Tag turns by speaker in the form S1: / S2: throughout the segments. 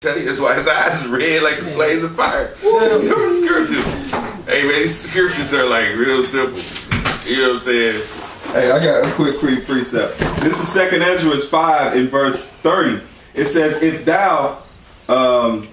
S1: Tell you, that's why his eyes is red like the flames of fire. Some scriptures. Hey man, these scriptures are like real simple. You know what I'm saying?
S2: Hey, I got a quick precept. This is 2 Ezra 5 in verse 30. It says, if thou, it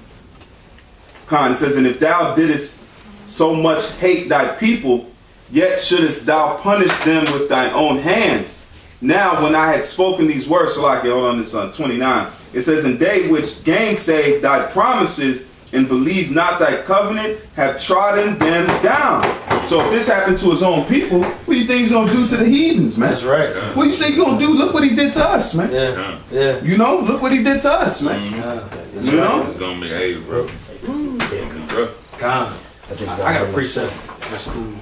S2: says, and if thou didst so much hate thy people, yet shouldest thou punish them with thine own hands. Now, when I had spoken these words, so like, hold on, this 29. It says, and they which gainsay thy promises and believe not thy covenant have trodden them down. So if this happened to his own people, what do you think he's going to do to the heathens, man?
S3: That's right.
S2: What do you think he's going to do? Look what he did to us, man.
S3: Yeah.
S2: You know, look what he did to us, man.
S3: That's
S2: you
S3: right.
S2: know?
S1: It's gonna be hey, bro.
S3: God. I got a precept. That's cool.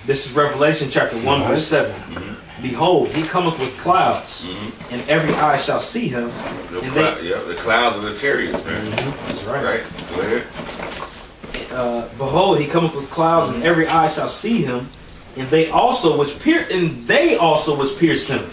S3: This is Revelation chapter 1 verse 7. Behold, he cometh with clouds, and every eye shall see him.
S1: The clouds of the chariots, man.
S3: That's right.
S1: Right. Go ahead.
S3: Behold, he cometh with clouds, and every eye shall see him, and they also which pierced him.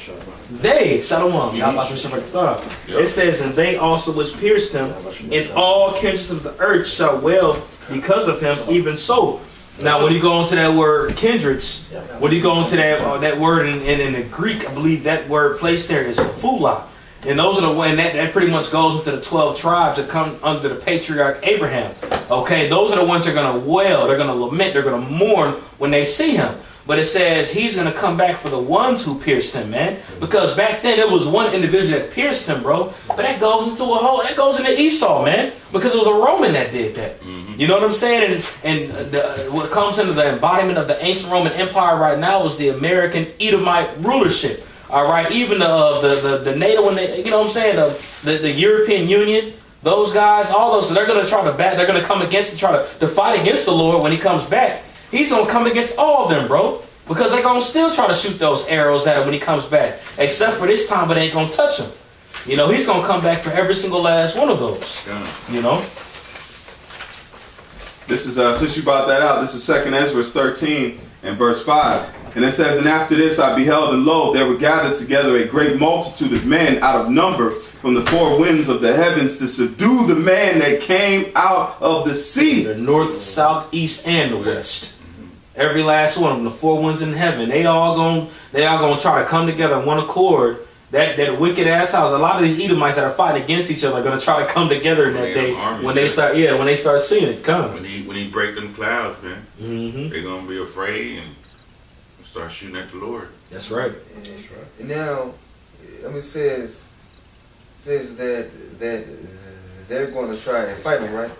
S3: They, Shalom, it says, and they also which pierced him, and all kindreds of the earth shall wail because of him, even so. Now, when you go into that word kindreds, when you go into that word in the Greek, I believe that word placed there is phula. And those are the one that pretty much goes into the 12 tribes that come under the patriarch Abraham. Okay, those are the ones that are going to wail, they're going to lament, they're going to mourn when they see him. But it says he's going to come back for the ones who pierced him, man. Because back then it was one individual that pierced him, bro. But that goes into that goes into Esau, man. Because it was a Roman that did that. You know what I'm saying? And what comes into the embodiment of the ancient Roman Empire right now is the American Edomite rulership. All right, even the NATO and you know what I'm saying, the European Union, those guys, all those, they're gonna try to they're gonna come against and try to fight against the Lord when he comes back. He's gonna come against all of them, bro, because they're gonna still try to shoot those arrows at him when he comes back. Except for this time, but it ain't gonna touch him. You know, he's gonna come back for every single last one of those. You know.
S2: This is since you brought that out, this is 2 Ezra 13 and verse 5. And it says, and after this I beheld, and lo, there were gathered together a great multitude of men out of number from the four winds of the heavens to subdue the man that came out of the sea.
S3: The north, south, east, and the west. Every last one of them, the four winds in heaven, they all gonna try to come together in one accord. That wicked ass house. A lot of these Edomites that are fighting against each other are gonna try to come together in that day when they start seeing it come.
S1: When he break them clouds, man, they're gonna be afraid and start shooting at the Lord.
S3: That's right.
S4: That's right. And now, it says that they're going to try and fight him, right?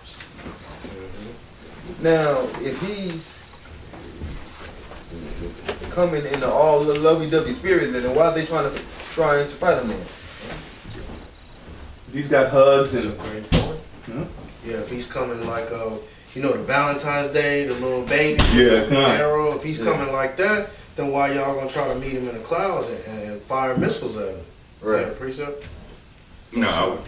S4: Now, if he's coming in the all lovey-dovey spirit, then why are they trying to fight him then?
S2: He's got hugs and.
S5: That's a great point. Yeah, if he's coming like the Valentine's Day, the little baby, arrow. If he's coming like that, then why y'all gonna try to meet him in the clouds and fire missiles at him?
S4: Right.
S5: Yeah, precept?
S1: No.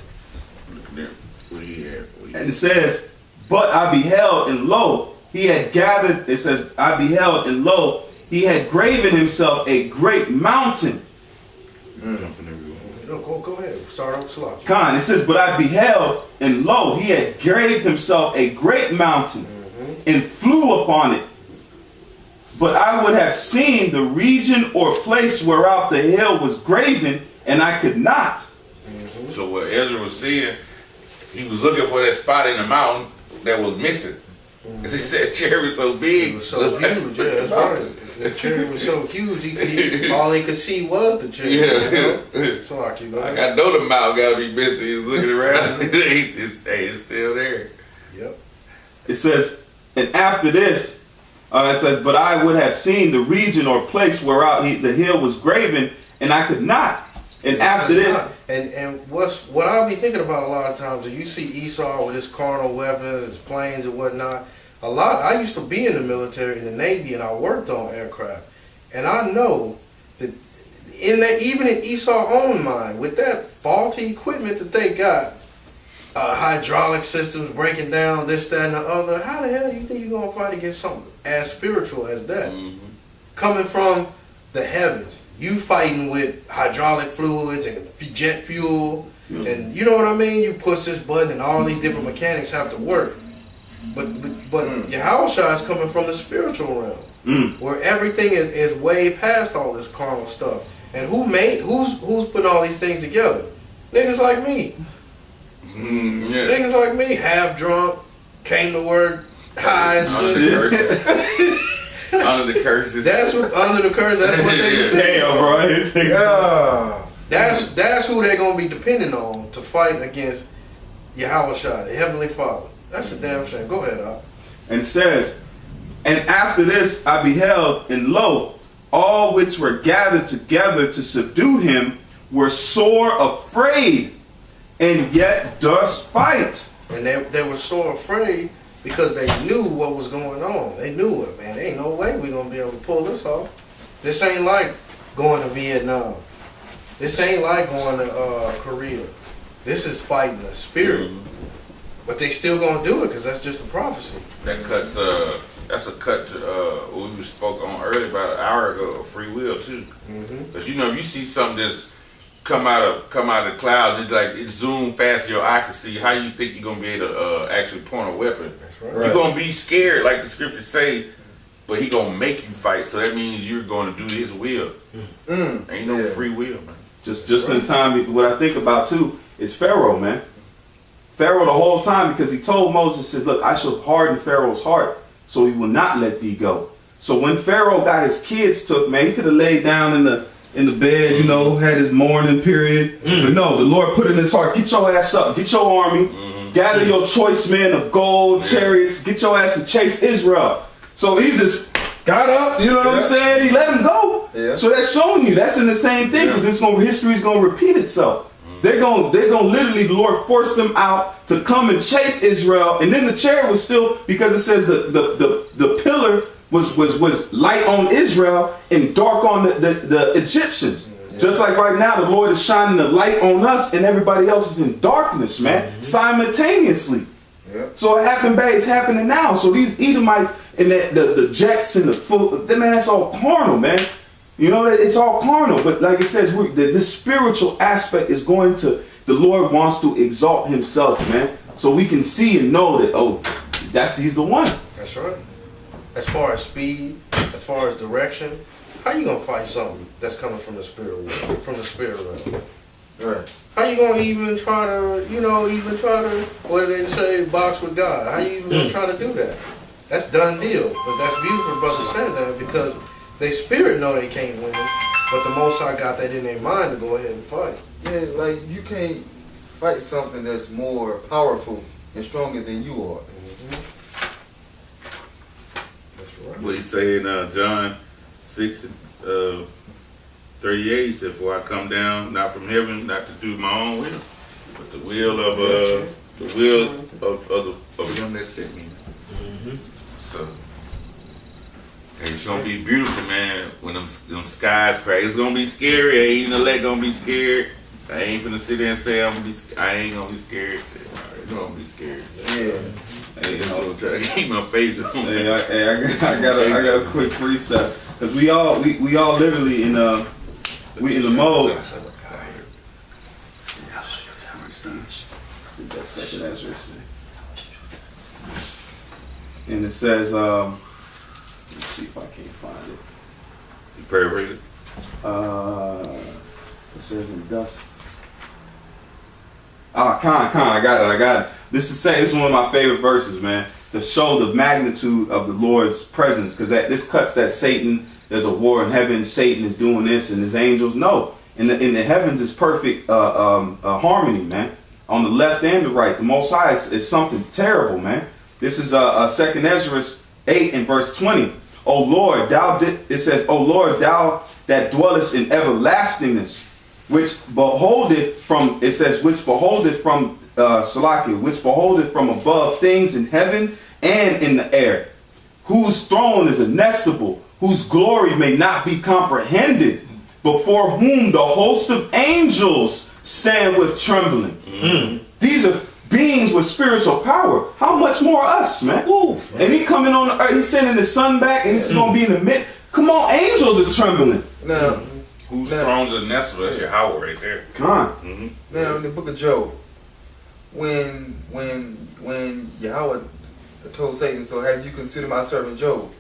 S1: What he had.
S2: And it says, but I beheld, and lo, he had gathered. It says, I beheld, and lo, he had graven himself a great mountain.
S5: No, go ahead. Start off slow.
S2: It says, but I beheld, and lo, he had graved himself a great mountain and flew upon it. But I would have seen the region or place whereof the hill was graven, and I could not.
S1: So what Ezra was seeing, he was looking for that spot in the mountain that was missing. Because he said cherry was so big.
S5: It was so huge, yeah, that's right. The cherry was so huge, all he could see was the cherry.
S1: Yeah.
S5: So like you go.
S1: I know the mountain got to be missing. He was looking around. It's still there.
S5: Yep.
S2: It says, and after this, it says, but I would have seen the region or place whereof the hill was graven, and I could not. And after this,
S5: and what I'll be thinking about a lot of times, is you see Esau with his carnal weapons, his planes and whatnot. I used to be in the military, in the Navy, and I worked on aircraft, and I know that even in Esau's own mind, with that faulty equipment that they got, hydraulic systems breaking down, this, that, and the other. How the hell do you think you're gonna fight against something as spiritual as that? Coming from the heavens. You fighting with hydraulic fluids and jet fuel And you know what I mean? You push this button and all these different mechanics have to work. But Yahushua is coming from the spiritual realm, where everything is way past all this carnal stuff. And who's putting all these things together? Niggas like me. Niggas like me, half drunk, came to work, high and shit.
S1: Under the curses.
S5: That's what under the curse. That's what they
S2: Damn, bro.
S4: Yeah.
S5: That's who they're gonna be depending on to fight against Yahushua, the Heavenly Father. That's a damn shame. Go ahead, Al.
S2: And it says, and after this I beheld, and lo, all which were gathered together to subdue him were sore afraid, and yet durst fight.
S5: And they were so afraid because they knew what was going on. They knew it, man. There ain't no way we're gonna be able to pull this off. This ain't like going to Vietnam. This ain't like going to Korea. This is fighting the spirit. But they still gonna do it because that's just a prophecy.
S1: That cuts. That's a cut to what we spoke on earlier about an hour ago of free will too. Because if you see something that's come out of the cloud, and it zoom fast, your eye can see. How you think you're gonna be able to actually point a weapon?
S5: That's right.
S1: You're gonna be scared, like the scriptures say, but he gonna make you fight. So that means you're gonna do his will. Ain't no free will, man.
S2: Just in time, what I think about too is Pharaoh, man. Pharaoh the whole time, because he told Moses, said, look, I shall harden Pharaoh's heart, so he will not let thee go. So when Pharaoh got his kids took, man, he could have laid down in the bed, had his mourning period. But no, the Lord put in his heart, get your ass up, get your army, gather your choice men of gold, chariots, get your ass and chase Israel. So he just got up, you know what I'm saying? He let him go.
S4: Yeah.
S2: So that's showing you that's in the same thing, because history's gonna repeat itself. They're gonna literally, the Lord forced them out to come and chase Israel, and then the chariot was still, because it says the pillar was light on Israel and dark on the Egyptians. Just like right now, the Lord is shining the light on us, and everybody else is in darkness, man, simultaneously. So it's happening now. So these Edomites and the jets and the food, man, that's all carnal, man. It's all carnal, but like it says, the spiritual aspect is going to, the Lord wants to exalt himself, man. So we can see and know that, he's the one.
S5: That's right. As far as speed, as far as direction, how you gonna fight something that's coming from the spirit realm?
S4: Right.
S5: How you gonna even try to, what do they say, box with God? How you even gonna try to do that? That's done deal. But that's beautiful, brother said that, because they spirit know they can't win, but the Most High got that in their mind to go ahead and fight.
S4: Yeah, like you can't fight something that's more powerful and stronger than you are.
S5: That's right.
S1: What he say in John 6 38, he said, "For I come down not from heaven, not to do my own will, but the will of him that sent me." So it's gonna be beautiful, man. When them skies crack, it's gonna be scary. Ain't even elect gonna be scared. I ain't finna sit there and say I ain't gonna be scared. I'm gonna be scared.
S4: Yeah.
S1: Hey, I'm trying to keep my faith on.
S2: I got a quick precept, because we all literally in the mode. That second Ezra, and it says, let me see if I can't find it.
S1: You paraphrase it?
S2: It says in dust. I got it. This is one of my favorite verses, man, to show the magnitude of the Lord's presence, because this cuts that Satan, there's a war in heaven, Satan is doing this and his angels. No, in the heavens is perfect harmony, man. On the left and the right, the Most High is something terrible, man. This is 2 Ezra 8 and verse 20. O Lord, it says, O Lord, thou that dwellest in everlastingness, which beholdeth from above things in heaven and in the air, whose throne is inestible, whose glory may not be comprehended, before whom the host of angels stand with trembling. These are beings with spiritual power. How much more us, man? And he coming on the earth, he's sending the sun back, and this is going to be in the mid. Come on, angels are trembling.
S4: Now,
S1: Whose
S4: Now-
S1: thrones are nestled? That's your Howard right there.
S2: Con.
S1: Mm-hmm.
S4: Now in the book of Job, when Yahweh told Satan, so have you considered my servant Job?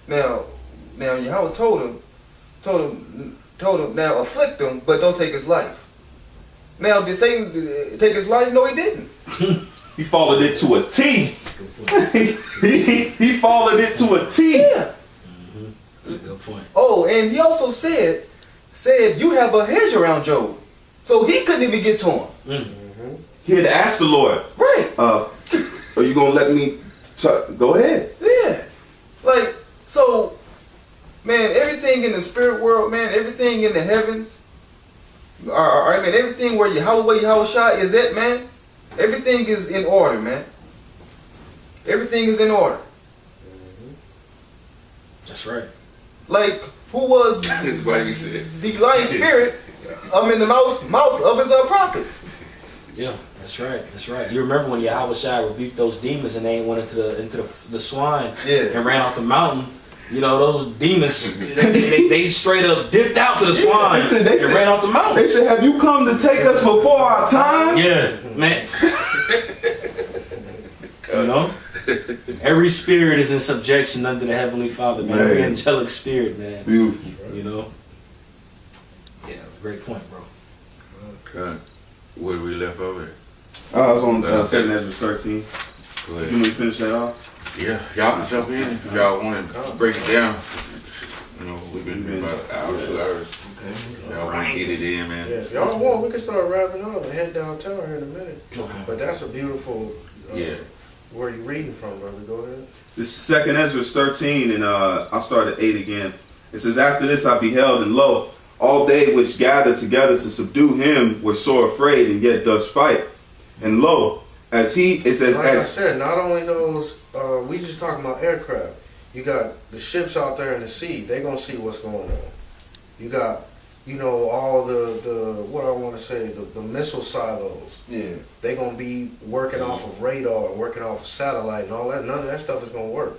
S4: Now Yahweh told him, now afflict him, but don't take his life. Now did Satan take his life? No, he didn't.
S2: He followed it to a T. he followed it to a T.
S4: Yeah.
S3: That's a good point.
S4: Oh, and he also said you have a hedge around Job, so he couldn't even get torn.
S2: He had to ask the Lord,
S4: Right.
S2: are you going to let me go ahead?
S4: Yeah. Like, so, man, everything in the spirit world, man, everything in the heavens, I mean, everything where Yahweh Shai is at, man, everything is in order, man. Everything is in order.
S3: That's right.
S4: Like, who was
S1: That's why you said.
S4: the lying spirit in the mouth of his prophets?
S3: Yeah, that's right. That's right. You remember when Yahweh Shai rebuked those demons and they went into the swine
S4: Yeah.
S3: and ran off the mountain? You know, those demons, they straight up dipped out to the swine
S2: They
S3: and
S2: said-
S3: ran off the mountain.
S2: They said, have you come to take us before our time?
S3: Yeah, man. You know? Every spirit is in subjection under the Heavenly Father, man. Every
S2: Man.
S3: angelic spirit, man.
S2: Beautiful.
S3: You know? Yeah, that's a great point, bro.
S1: Okay. Where we left over?
S2: I was on 2 Ezra 13.
S1: Go
S2: You
S1: ahead.
S2: want me to finish that off?
S1: Yeah, y'all can jump in if y'all want to break it down. You know, we've been through about an hour, 2 hours. Y'all want to get it in, man.
S5: Yes, y'all want, we can start wrapping up and head downtown here in a minute.
S3: Okay.
S5: But that's a beautiful.
S1: Yeah.
S5: Where you reading from, brother? Go ahead.
S2: This is 2 Ezra 13, and I'll start at 8 again. It says, after this I beheld, and lo, all they which gathered together to subdue him were sore afraid, and yet does fight. And lo, it says,
S5: Like I said, not only those, we just talking about aircraft. You got the ships out there in the sea. They gonna see what's going on. You got, all the what I want to say, the missile silos.
S4: Yeah.
S5: They gonna be working off of radar and working off of satellite and all that. None of that stuff is gonna work.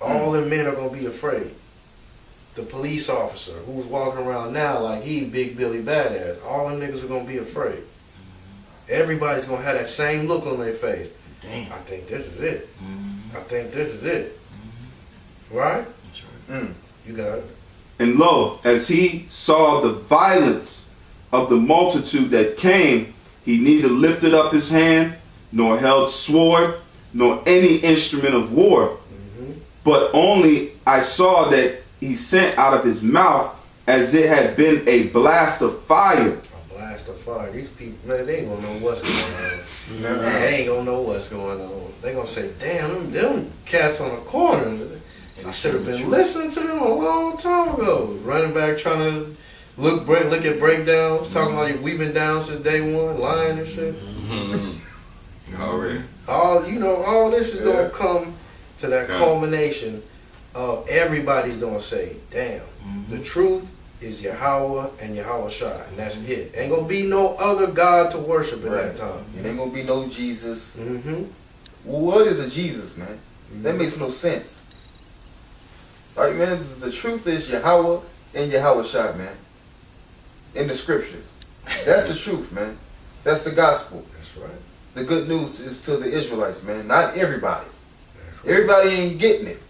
S5: All them men are gonna be afraid. The police officer who's walking around now like he Big Billy Badass, all them niggas are gonna be afraid. Everybody's gonna have that same look on their face.
S3: Damn.
S5: I think this is it. I think this is it. Right?
S3: That's right.
S5: You got it.
S2: and lo, as he saw the violence of the multitude that came, he neither lifted up his hand, nor held sword, nor any instrument of war. But only I saw that he sent out of his mouth as it had been a blast of fire.
S5: A blast of fire. These people, man, they ain't gonna know what's going on. They ain't gonna know what's going on. They gonna say, damn, them cats on the corner. I should have been listening to them a long time ago. Running back trying to look at breakdowns, talking about we've been down since day one, lying and shit.
S1: Already.
S5: All this is gonna
S4: Yeah.
S5: come to that
S1: Yeah.
S5: culmination of everybody's gonna say, damn, the truth is Yahweh and Yahweh Shai, and that's it. Ain't gonna be no other God to worship at that time.
S4: It ain't gonna be no Jesus.
S5: Mm-hmm.
S4: Well, what is a Jesus, man? That makes no sense. Like, man, the truth is Yahweh and Yahweh Shai, man. In the scriptures. That's the truth, man. That's the gospel.
S5: That's right.
S4: The good news is to the Israelites, man. Not everybody.
S5: That's right.
S4: Everybody ain't getting it.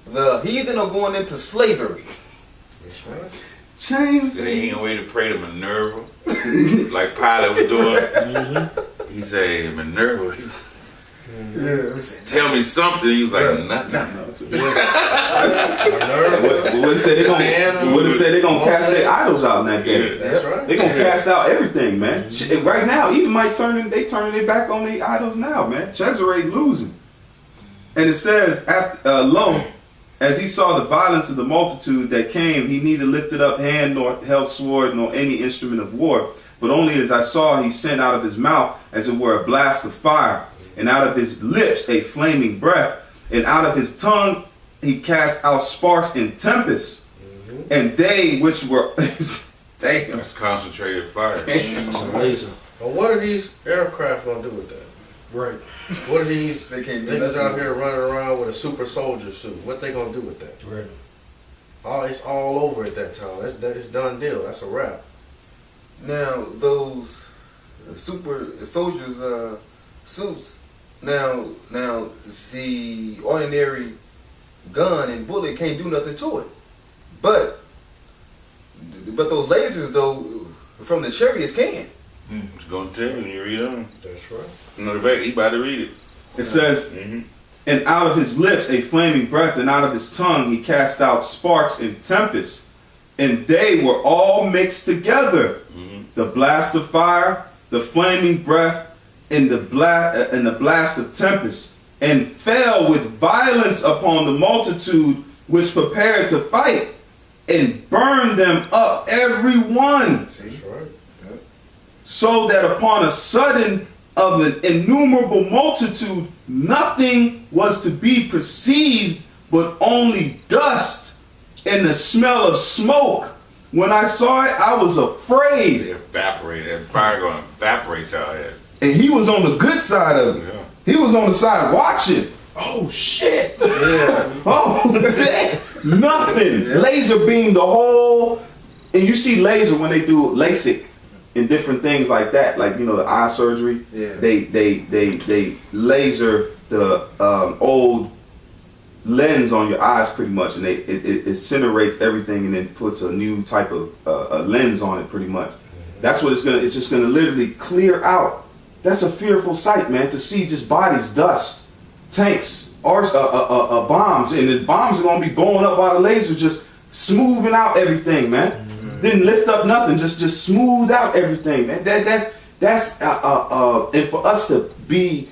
S4: The heathen are going into slavery.
S5: That's right.
S2: James.
S1: So they ain't a way to pray to Minerva, like Pilate was doing. He said, Minerva, tell me something. He was like, nothing.
S2: What it said they gonna cast their idols out in that day.
S5: That's right.
S2: They gonna cast out everything, man. And right now, even might turning their back on their idols now, man. Cesare losing. And it says, after lo, as he saw the violence of the multitude that came, he neither lifted up hand nor held sword nor any instrument of war, but only as I saw he sent out of his mouth as it were a blast of fire, and out of his lips a flaming breath, and out of his tongue he cast out sparks and tempests, and they which were damn.
S1: That's concentrated fire.
S3: It's a laser.
S5: But what are these aircraft gonna do with that?
S3: Right.
S5: What are these
S4: They can't do
S5: niggas
S4: nothing.
S5: out here running around with a super soldier suit? What they gonna do with that?
S3: Right.
S5: it's all over at that time. It's done deal. That's a wrap.
S4: Now those super soldiers suits. Now the ordinary gun and bullet can't do nothing to it. But those lasers though from the chariots can.
S1: It's gonna tell you when you read on.
S5: That's right.
S1: No, the fact he about to read it.
S2: It says, and out of his lips a flaming breath, and out of his tongue he cast out sparks and tempests, and they were all mixed together. The blast of fire, the flaming breath, and the blast of tempest, and fell with violence upon the multitude which prepared to fight, and burned them up every one.
S5: That's right.
S2: So that upon a sudden of an innumerable multitude, nothing was to be perceived but only dust and the smell of smoke. When I saw it, I was afraid.
S1: It evaporated. That fire gonna evaporate y'all ass.
S2: And he was on the good side of it.
S1: Yeah.
S2: He was on the side watching. Oh shit!
S4: Yeah.
S2: Oh, nothing.
S4: Yeah.
S2: Laser beam the whole, and you see laser when they do LASIK and different things like that, like the eye surgery.
S4: Yeah.
S2: They laser the old lens on your eyes pretty much, and it incinerates everything and then puts a new type of a lens on it pretty much. That's what it's just gonna literally clear out. That's a fearful sight, man, to see just bodies, dust, tanks, or bombs, and the bombs are gonna be blowing up by the laser, just smoothing out everything, man. Didn't lift up nothing, just smooth out everything, man. That's and for us to be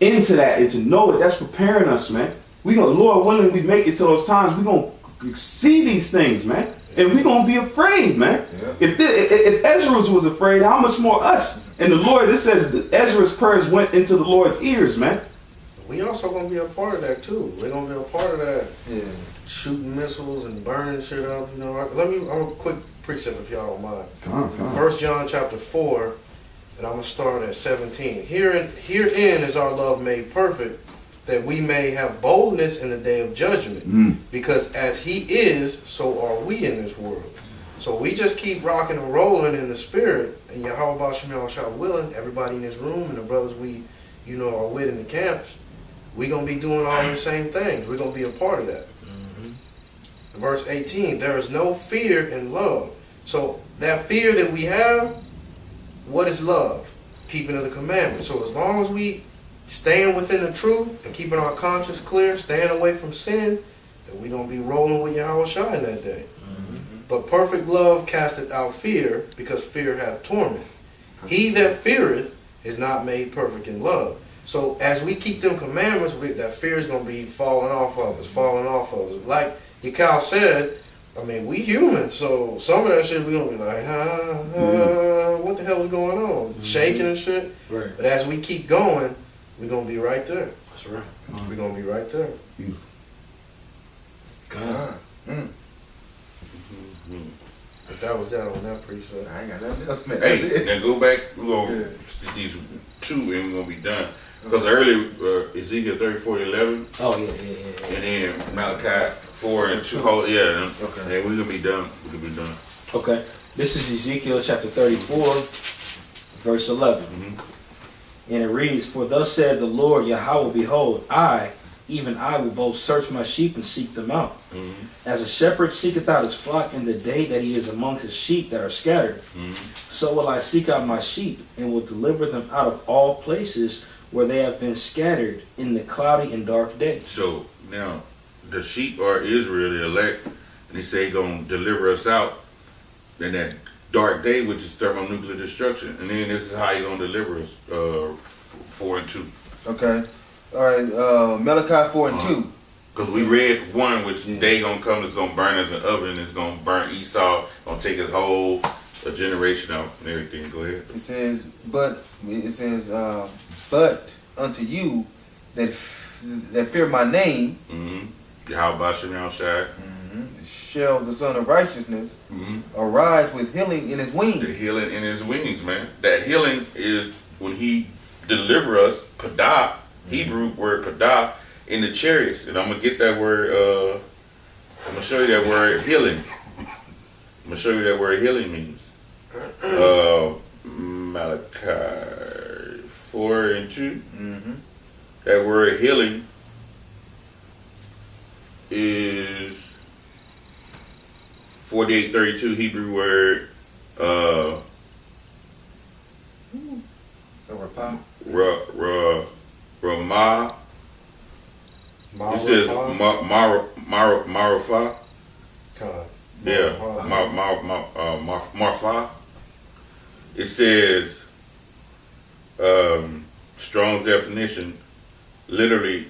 S2: into that and to know it, that's preparing us, man. We gonna, Lord willing, we make it to those times. We gonna see these things, man, and we gonna be afraid, man.
S4: Yeah.
S2: If Ezra was afraid, how much more us? And the Lord, this says that Ezra's prayers went into the Lord's ears, man.
S5: We also gonna be a part of that too. We're gonna be a part of that.
S4: Yeah.
S5: Shooting missiles and burning shit up. I'm a quick precept if y'all don't mind.
S2: Come on.
S5: 1 John chapter 4, and I'm gonna start at 17. Herein is our love made perfect, that we may have boldness in the day of judgment. Because as he is, so are we in this world. So we just keep rocking and rolling in the spirit, and Yahweh Shemel Shah willing, everybody in this room and the brothers we are with in the camps, we gonna be doing all the same things. We're gonna be a part of that. Verse 18, there is no fear in love. So that fear that we have, what is love? Keeping of the commandments. So as long as we staying within the truth and keeping our conscience clear, staying away from sin, then we're going to be rolling with Yahweh Shai in that day. But perfect love casteth out fear, because fear hath torment. He that feareth is not made perfect in love. So as we keep them commandments, that fear is going to be falling off of us. Like Yakal said, I mean, we human, so some of that shit we gonna be like, what the hell is going on? Shaking and shit.
S3: Right.
S5: But as we keep going, we're gonna be right there.
S3: That's right.
S5: We're gonna be right there.
S3: God.
S5: But that was that on that precept.
S4: I ain't got nothing else, man.
S1: Hey,
S4: That's it.
S1: now go back. We're gonna get these two, and we're gonna be done. Because earlier Ezekiel 34:11,
S3: Oh yeah.
S1: and then Malachi 4 and 2. Yeah,
S4: Okay.
S1: and we're gonna be done. We're gonna be done.
S3: Okay. This is Ezekiel chapter 34, verse 11. And it reads, For thus said the Lord Yahweh, behold, I, even I, will both search my sheep and seek them out. As a shepherd seeketh out his flock in the day that he is among his sheep that are scattered, so will I seek out my sheep, and will deliver them out of all places where they have been scattered in the cloudy and dark day.
S1: So now the sheep are Israel, the elect, and he say he gonna deliver us out in that dark day, which is thermonuclear destruction. And then this is how he gonna deliver us. 4 and 2.
S4: Okay. All right. Malachi 4 and 2.
S1: Because we read 1, which day gonna come, it's gonna burn as an oven, it's gonna burn Esau, gonna take his whole generation out and everything. Go ahead.
S4: It says, but unto you that fear my name,
S1: Yahweh Shem Shai.
S4: shall the Son of Righteousness arise with healing in his wings.
S1: The healing in his wings, man. That healing is when he deliver us, padah, Hebrew word padah, in the chariots. And I'm gonna get that word I'm gonna show you that word healing. I'm gonna show you that word healing means. Malachi 4 and 2.
S4: Mm-hmm.
S1: That word healing is 4832 Hebrew word Ramah. It says Marafah. Yeah, Marfa. It says Strong's definition, literally,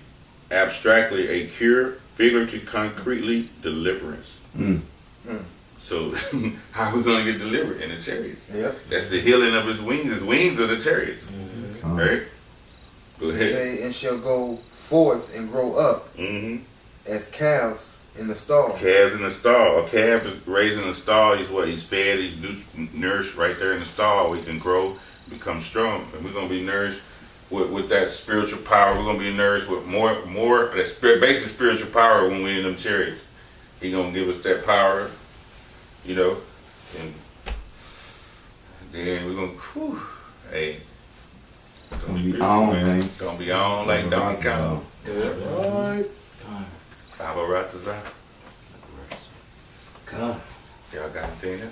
S1: abstractly, a cure, figuratively, concretely, deliverance. So, how are we going to get delivered? In the chariots.
S4: Yep.
S1: That's the healing of his wings. His wings are the chariots. Right? Go ahead.
S4: Say, and shall go forth and grow up as calves in the stall.
S1: Calves in the stall. A calf is raised in the stall. He's fed. He's nourished right there in the stall. We can grow, become strong, and we're gonna be nourished with that spiritual power. We're gonna be nourished with more that basic spiritual power when we're in them chariots. He gonna give us that power, and then we're gonna. Whew, hey. It's gonna be on, man. It's gonna be on like Donkey Kong.
S5: Right.
S1: Baba Ratazar.
S3: Come.
S1: Y'all got anything else?